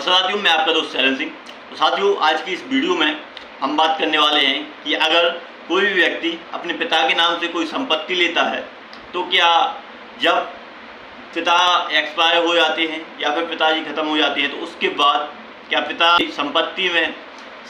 नमस्कार साथियों, मैं आपका दोस्त शरण सिंह। तो साथियों, आज की इस वीडियो में हम बात करने वाले हैं कि अगर कोई भी व्यक्ति अपने पिता के नाम से कोई संपत्ति लेता है तो क्या जब पिता एक्सपायर हो जाते हैं या फिर पिताजी खत्म हो जाते हैं तो उसके बाद क्या पिता की संपत्ति में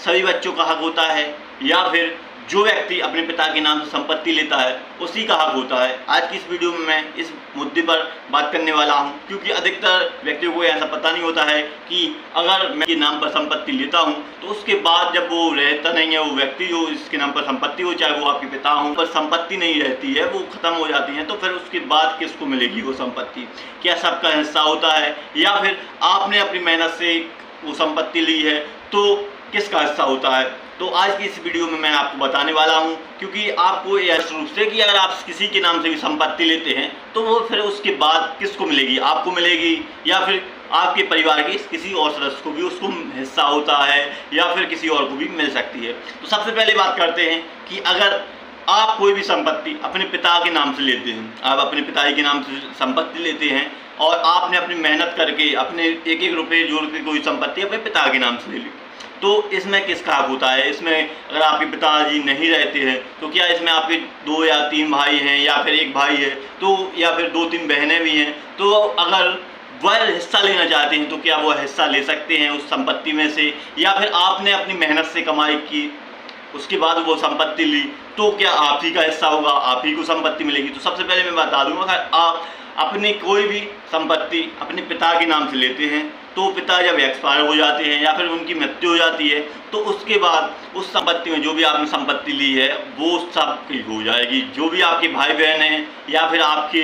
सभी बच्चों का हक होता है या फिर जो व्यक्ति अपने पिता के नाम से संपत्ति लेता है उसी का हक होता है। आज की इस वीडियो में मैं इस मुद्दे पर बात करने वाला हूं, क्योंकि अधिकतर व्यक्तियों को ऐसा पता नहीं होता है कि अगर मैं के नाम पर संपत्ति लेता हूं तो उसके बाद जब वो रहता नहीं है, वो व्यक्ति जो इसके नाम पर संपत्ति हो, चाहे वो आपके पिता हों, पर संपत्ति नहीं रहती है, वो खत्म हो जाती है, तो फिर उसके बाद किसको मिलेगी वो संपत्ति? क्या सबका हिस्सा होता है या फिर आपने अपनी मेहनत से वो संपत्ति ली है तो किसका हिस्सा होता है? तो आज की इस वीडियो में मैं आपको बताने वाला हूं, क्योंकि आपको यह रूप से कि अगर आप किसी के नाम से भी संपत्ति लेते हैं तो वो फिर उसके बाद किसको मिलेगी? आपको मिलेगी या फिर आपके परिवार के किसी और सदस्य को भी उसको हिस्सा होता है या फिर किसी और को भी मिल सकती है। तो सबसे पहले बात करते हैं कि अगर आप कोई भी संपत्ति अपने पिता के नाम से लेते हैं, आप अपने पिताजी के नाम से संपत्ति लेते हैं और आपने अपनी मेहनत करके अपने एक एक रुपये जोड़ के कोई संपत्ति अपने पिता के नाम से ले ली, तो इसमें किसका हक होता है? इसमें अगर आपके पिताजी नहीं रहते हैं तो क्या इसमें आपके 2 या 3 भाई हैं या फिर एक भाई है तो या फिर 2-3 बहनें भी हैं, तो अगर वह हिस्सा लेना चाहते हैं तो क्या वो हिस्सा ले सकते हैं उस संपत्ति में से? या फिर आपने अपनी मेहनत से कमाई की, उसके बाद वो संपत्ति ली, तो क्या आप ही का हिस्सा होगा, आप ही को संपत्ति मिलेगी? तो सबसे पहले मैं बता दूंगा, अगर आप अपनी कोई भी संपत्ति अपने पिता के नाम से लेते हैं तो पिता जब एक्सपायर हो जाते हैं या फिर उनकी मृत्यु हो जाती है तो उसके बाद उस संपत्ति में जो भी आपने संपत्ति ली है वो सब की हो जाएगी। जो भी आपके भाई बहन हैं या फिर आपके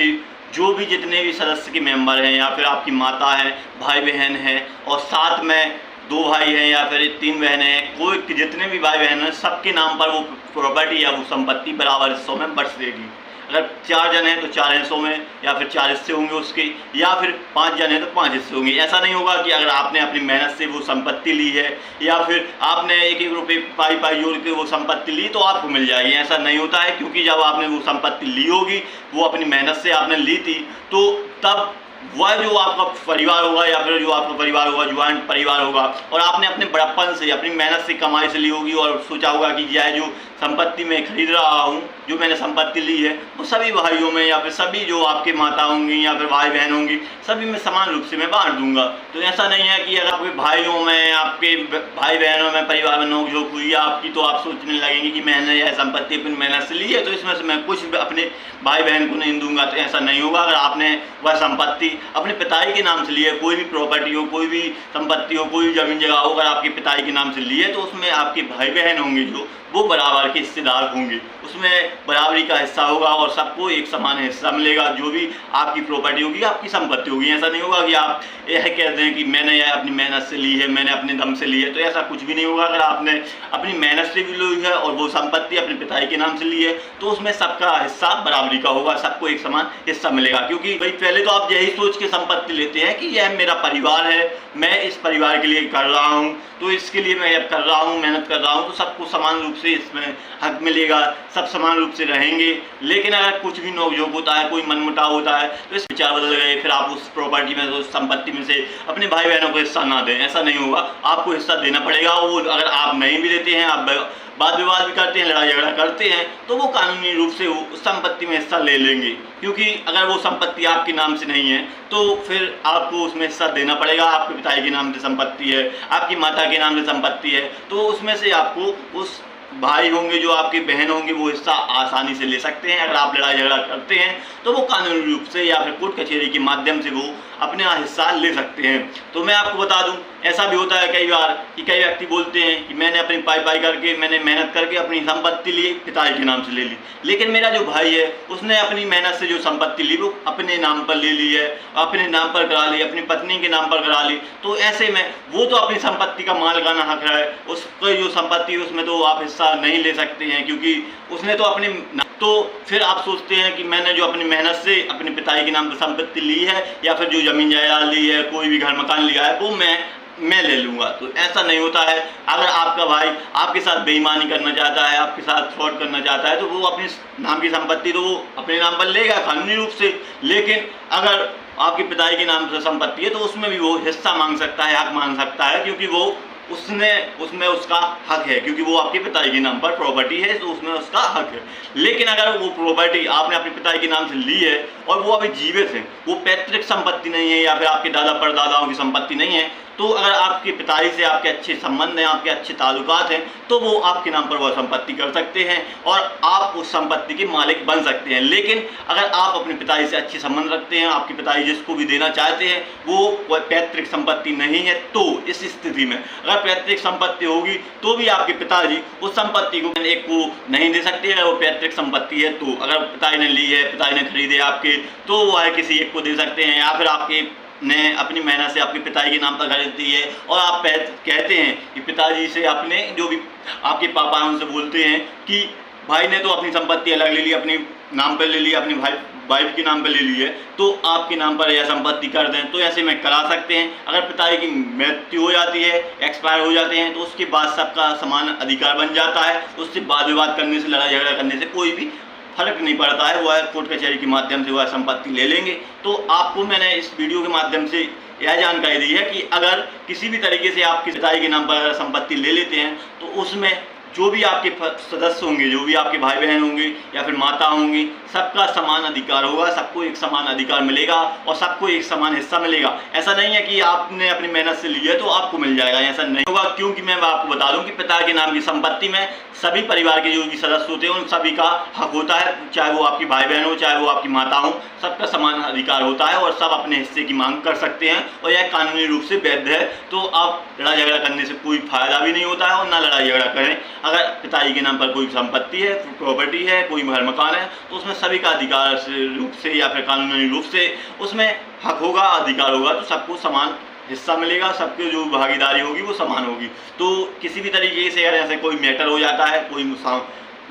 जो भी जितने भी सदस्य के मेंबर हैं या फिर आपकी माता है, भाई बहन हैं और साथ में 2 भाई हैं या फिर 3 बहनें हैं, कोई जितने भी भाई बहन हैं सबके नाम पर वो प्रॉपर्टी या वो संपत्ति बराबर हिस्सों में बट देगी। अगर 4 जन हैं तो 4 हिस्सों में या फिर 4 हिस्से होंगे उसके, या फिर 5 जन हैं तो 5 हिस्से होंगे। ऐसा नहीं होगा कि अगर आपने अपनी मेहनत से वो संपत्ति ली है या फिर आपने एक एक रुपये पाई जोड़ के वो संपत्ति ली तो आपको मिल जाएगी, ऐसा नहीं होता है। क्योंकि जब आपने वो संपत्ति ली होगी, वो अपनी मेहनत से आपने ली थी, तो तब वह जो आपका परिवार होगा या फिर जो आपका परिवार होगा, ज्वाइंट परिवार होगा, और आपने अपने बड़प्पन से अपनी मेहनत से कमाई से ली होगी और सोचा होगा कि यह जो संपत्ति मैं खरीद रहा हूँ, जो मैंने संपत्ति ली है, वो सभी भाइयों में या फिर सभी जो आपके माता होंगी या फिर भाई बहन होंगी, सभी में समान रूप से मैं बांट दूंगा। तो ऐसा नहीं है कि अगर आपके भाइयों में, आपके भाई बहनों में, परिवार में नोकझोंक हुई आपकी तो आप सोचने लगेंगे कि मैंने यह संपत्ति अपनी मेहनत से ली है तो इसमें से मैं कुछ अपने भाई बहन को नहीं दूंगा। तो ऐसा नहीं होगा। अगर आपने वह संपत्ति अपने पिताजी के नाम से ली है, कोई भी प्रॉपर्टी हो, कोई भी संपत्ति हो, कोई भी जमीन जगह हो, अगर आपके पिताजी के नाम से ली है तो उसमें आपके भाई बहन होंगे जो वो बराबर के हिस्सेदार होंगे, उसमें बराबरी का हिस्सा होगा और सबको एक समान हिस्सा मिलेगा। जो भी आपकी प्रॉपर्टी होगी, आपकी संपत्ति होगी। ऐसा नहीं होगा कि आप यह कह दें कि मैंने यह अपनी मेहनत से ली है, मैंने अपने दम से ली है, तो ऐसा कुछ भी नहीं होगा। अगर आपने अपनी मेहनत से भी ली है और वो संपत्ति अपने पिताजी के नाम से ली है तो उसमें सबका हिस्सा बराबरी का होगा, सबको एक समान हिस्सा मिलेगा। क्योंकि भाई पहले तो आप यही सोच के संपत्ति लेते हैं कि यह मेरा परिवार है, मैं इस परिवार के लिए कर रहा हूँ, तो इसके लिए मैं अब कर रहा हूँ, मेहनत कर रहा हूँ, तो सबको समान रूप से इसमें हक मिलेगा, सब समान रूप से रहेंगे। लेकिन अगर कुछ भी नोकझोंक होता है, कोई मनमुटाव होता है तो इस विचार बदल गए, फिर आप उस प्रॉपर्टी में, उस संपत्ति में से अपने भाई बहनों को हिस्सा ना दें, ऐसा नहीं होगा। आपको हिस्सा देना पड़ेगा। वो अगर आप नहीं भी देते हैं, आप वाद विवाद भी करते हैं, लड़ाई झगड़ा करते हैं, तो वो कानूनी रूप से वो संपत्ति में हिस्सा ले लेंगे। क्योंकि अगर वो संपत्ति आपके नाम से नहीं है तो फिर आपको उसमें हिस्सा देना पड़ेगा। आपके पिताजी के नाम से संपत्ति है, आपकी माता के नाम से संपत्ति है, तो उसमें से आपको उस भाई होंगे, जो आपके बहन होंगे, वो हिस्सा आसानी से ले सकते हैं। अगर आप लड़ाई झगड़ा करते हैं तो वो कानूनी रूप से या फिर कोर्ट कचहरी के माध्यम से वो अपने हिस्सा ले सकते हैं। तो मैं आपको बता दूं, ऐसा भी होता है कई बार कि कई व्यक्ति बोलते हैं कि मैंने अपनी पाई करके, मैंने मेहनत करके अपनी संपत्ति ली, पिताजी के नाम से ले ली, लेकिन मेरा जो भाई है उसने अपनी मेहनत से जो संपत्ति ली वो अपने नाम पर ले ली है, अपने नाम पर करा ली, अपनी पत्नी के नाम पर करा ली। तो ऐसे में वो तो अपनी संपत्ति का मालिकाना हक है, उसकी जो संपत्ति है उसमें तो आप हिस्सा नहीं ले सकते हैं, क्योंकि उसने तो अपनी, तो फिर आप सोचते हैं कि मैंने जो अपनी मेहनत से अपने पिताजी के नाम पर संपत्ति ली है या फिर जो जमीन जायदाद ली है, कोई भी घर मकान लिया है, वो मैं ले लूँगा। तो ऐसा नहीं होता है। अगर आपका भाई आपके साथ बेईमानी करना चाहता है, आपके साथ फ्रॉड करना चाहता है, तो वो अपने नाम की संपत्ति तो वो अपने नाम पर लेगा कानूनी रूप से। लेकिन अगर आपके पिताजी के नाम से संपत्ति है तो उसमें भी वो हिस्सा मांग सकता है, हक मांग सकता है, क्योंकि वो उसमें उसका हक है, क्योंकि वो आपके पिताजी के नाम पर प्रॉपर्टी है तो उसमें उसका हक है। लेकिन अगर वो प्रॉपर्टी आपने अपने पिताजी के नाम से ली है और वो अभी जीवित है, वो पैतृक संपत्ति नहीं है या फिर आपके दादा परदादाओं की संपत्ति नहीं है, तो अगर आपके पिताजी से आपके अच्छे संबंध हैं, आपके अच्छे ताल्लुकात हैं, तो वो आपके नाम पर वह संपत्ति कर सकते हैं और आप उस संपत्ति के मालिक बन सकते हैं। लेकिन अगर आप अपने पिताजी से अच्छे संबंध रखते हैं, आपके पिताजी जिसको भी देना चाहते हैं वो पैतृक संपत्ति नहीं है, तो इस स्थिति में अगर पैतृक संपत्ति होगी तो भी आपके पिताजी उस संपत्ति को एक को नहीं दे सकते। अगर वो पैतृक संपत्ति है तो अगर पिताजी ने ली है, पिताजी ने खरीदे आपके, तो वह किसी एक को दे सकते हैं, या फिर आपके ने अपनी मेहनत से आपके पिताजी के नाम पर खरीद दी है और आप कहते हैं कि पिताजी से आपने, जो भी आपके पापा हैं उनसे बोलते हैं कि भाई ने तो अपनी संपत्ति अलग ले ली, अपनी नाम पर ले ली, अपनी वाइफ के नाम पर ले ली है, तो आपके नाम पर यह संपत्ति कर दें, तो ऐसे में करा सकते हैं। अगर पिताजी की मृत्यु हो जाती है, एक्सपायर हो जाते हैं, तो उसके बाद सबका समान अधिकार बन जाता है। उससे वाद विवाद करने से, लड़ाई झगड़ा करने से कोई भी फर्क नहीं पड़ता है, वह कोर्ट कचहरी के माध्यम से वह संपत्ति ले लेंगे। तो आपको मैंने इस वीडियो के माध्यम से यह जानकारी दी है कि अगर किसी भी तरीके से आप किसी पिताजी के नाम पर संपत्ति ले लेते हैं तो उसमें जो भी आपके सदस्य होंगे, जो भी आपके भाई बहन होंगे या फिर माता होंगी, सबका समान अधिकार होगा, सबको एक समान अधिकार मिलेगा और सबको एक समान हिस्सा मिलेगा। ऐसा नहीं है कि आपने अपनी मेहनत से ली है तो आपको मिल जाएगा, ऐसा नहीं होगा। क्योंकि मैं आपको बता दूं कि पिता के नाम की संपत्ति में सभी परिवार के जो भी सदस्य होते हैं उन सभी का हक होता है, चाहे वो आपकी भाई बहन हो, चाहे वो आपकी माता हो, सबका समान अधिकार होता है और सब अपने हिस्से की मांग कर सकते हैं और यह कानूनी रूप से वैध है। तो आप लड़ाई झगड़ा करने से कोई फायदा भी नहीं होता है और ना लड़ाई झगड़ा करें। अगर पिताजी के नाम पर कोई संपत्ति है, प्रॉपर्टी है, कोई घर मकान है, तो उसमें सभी का अधिकार रूप से या फिर कानूनी रूप से उसमें हक होगा, अधिकार होगा, तो सबको समान हिस्सा मिलेगा, सबकी जो भागीदारी होगी वो समान होगी। तो किसी भी तरीके से अगर ऐसे कोई मैटर हो जाता है, कोई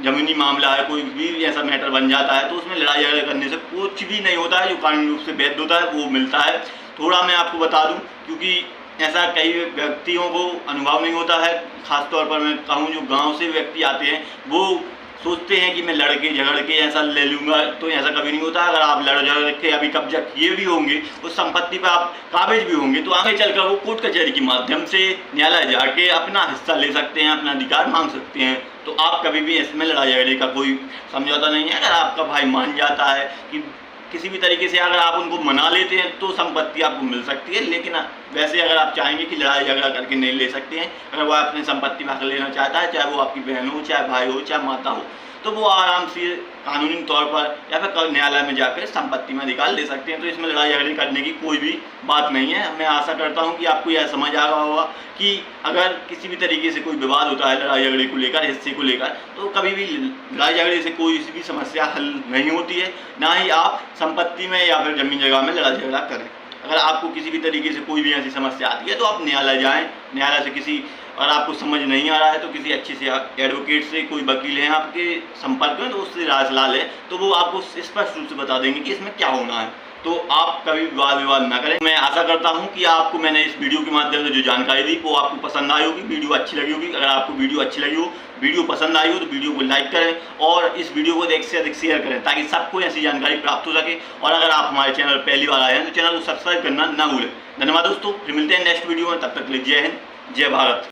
जमीनी मामला है, कोई भी ऐसा मैटर बन जाता है, तो उसमें लड़ाई झगड़ा करने से कुछ भी नहीं होता है, जो कानूनी रूप से वैध होता है वो मिलता है। थोड़ा मैं आपको बता दूं, क्योंकि ऐसा कई व्यक्तियों को अनुभव नहीं होता है, ख़ासतौर पर मैं कहूँ जो गांव से व्यक्ति आते हैं वो सोचते हैं कि मैं लड़के झगड़ के ऐसा ले लूँगा, तो ऐसा कभी नहीं होता। अगर आप लड़ झगड़ के अभी कब्जा किए भी होंगे, उस संपत्ति पर आप काबिज भी होंगे, तो आगे चलकर वो कोर्ट कचहरी के माध्यम से न्यायालय जाके अपना हिस्सा ले सकते हैं, अपना अधिकार मांग सकते हैं। तो आप कभी भी इसमें लड़ाई झगड़े का कोई समझौता नहीं है। अगर आपका भाई मान जाता है कि किसी भी तरीके से अगर आप उनको मना लेते हैं तो संपत्ति आपको मिल सकती है, लेकिन वैसे अगर आप चाहेंगे कि लड़ाई झगड़ा करके नहीं ले सकते हैं, अगर वो अपनी संपत्ति में हक लेना चाहता है, चाहे वो आपकी बहन हो, चाहे भाई हो, चाहे माता हो, तो वो आराम से कानूनी तौर पर या फिर न्यायालय में जाकर संपत्ति में अधिकार ले सकते हैं। तो इसमें लड़ाई झगड़े करने की कोई भी बात नहीं है। मैं आशा करता हूं कि आपको यह समझ आ गया होगा कि अगर किसी भी तरीके से कोई विवाद होता है लड़ाई झगड़े को लेकर, हिस्से को लेकर, तो कभी भी लड़ाई झगड़े से कोई भी समस्या हल नहीं होती है, ना ही आप संपत्ति में या फिर जमीन जगह में लड़ाई झगड़ा करें। अगर आपको किसी भी तरीके से कोई भी ऐसी समस्या आती है तो आप न्यायालय जाएँ, न्यायालय से किसी, अगर आपको समझ नहीं आ रहा है तो किसी अच्छे से एडवोकेट से, कोई वकील हैं आपके संपर्क में, तो उससे राय सलाह लें, तो वो आपको स्पष्ट रूप से बता देंगे कि इसमें क्या होना है। तो आप कभी वाद विवाद ना करें। मैं आशा करता हूं कि आपको मैंने इस वीडियो के माध्यम से जो जानकारी दी वो आपको पसंद आई होगी, वीडियो अच्छी लगी होगी। अगर आपको वीडियो अच्छी लगी हो, वीडियो पसंद आई हो, तो वीडियो को लाइक करें और इस वीडियो को अधिक से अधिक शेयर करें ताकि सबको ऐसी जानकारी प्राप्त हो सके। और अगर आप हमारे चैनल पर पहली बार आए हैं तो चैनल को सब्सक्राइब करना ना भूलें। धन्यवाद दोस्तों, फिर मिलते हैं नेक्स्ट वीडियो में, तब तक के लिए जय हिंद, जय भारत।